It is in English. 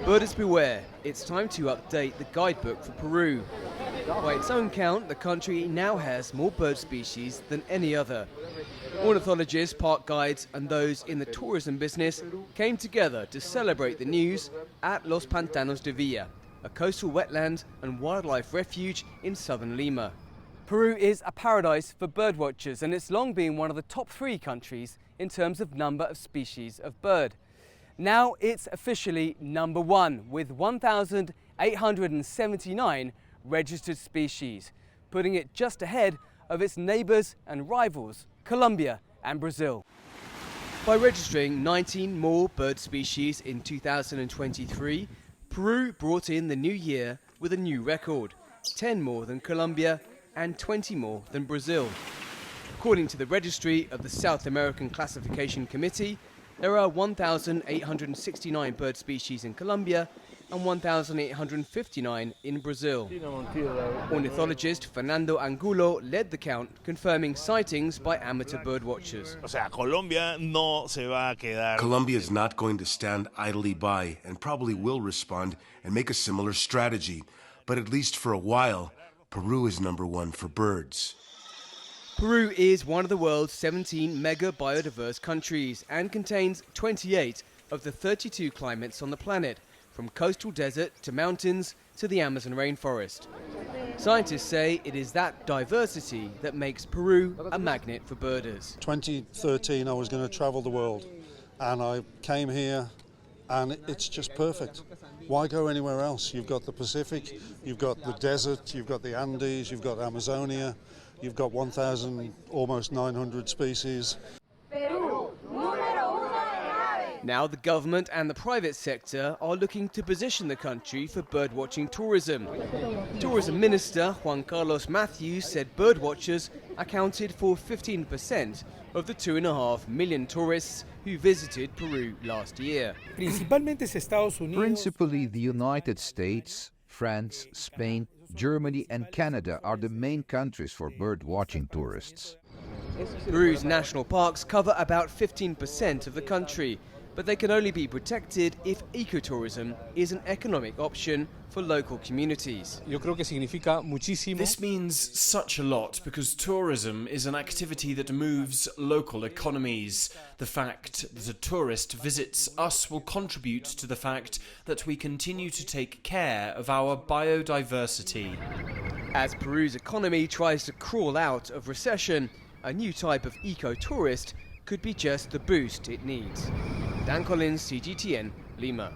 Birders beware, it's time to update the guidebook for Peru. By its own count, the country now has more bird species than any other. Ornithologists, park guides and those in the tourism business came together to celebrate the news at Los Pantanos de Villa, a coastal wetland and wildlife refuge in southern Lima. Peru is a paradise for birdwatchers, and it's long been one of the top 3 countries in terms of number of species of bird. Now it's officially number 1 with 1,879 registered species, putting it just ahead of its neighbours and rivals, Colombia and Brazil. By registering 19 more bird species in 2023, Peru brought in the new year with a new record, 10 more than Colombia and 20 more than Brazil. According to the registry of the South American Classification Committee, there are 1,869 bird species in Colombia and 1,859 in Brazil. Ornithologist Fernando Angulo led the count, confirming sightings by amateur birdwatchers. Colombia is not going to stand idly by and probably will respond and make a similar strategy. But at least for a while, Peru is number 1 for birds. Peru is one of the world's 17 mega biodiverse countries and contains 28 of the 32 climates on the planet, from coastal desert to mountains to the Amazon rainforest. Scientists say it is that diversity that makes Peru a magnet for birders. 2013 I was going to travel the world, and I came here and it's just perfect. Why go anywhere else? You've got the Pacific, you've got the desert, you've got the Andes, you've got Amazonia, you've got 1,000, almost 900 species. Now the government and the private sector are looking to position the country for birdwatching tourism. Tourism Minister Juan Carlos Matthews said birdwatchers accounted for 15% of the 2.5 million tourists who visited Peru last year. Principally the United States, France, Spain, Germany and Canada are the main countries for bird-watching tourists. Peru's national parks cover about 15% of the country, but they can only be protected if ecotourism is an economic option for local communities. This means such a lot because tourism is an activity that moves local economies. The fact that a tourist visits us will contribute to the fact that we continue to take care of our biodiversity. As Peru's economy tries to crawl out of recession, a new type of eco-tourist could be just the boost it needs. Dan Collins, CGTN, Lima.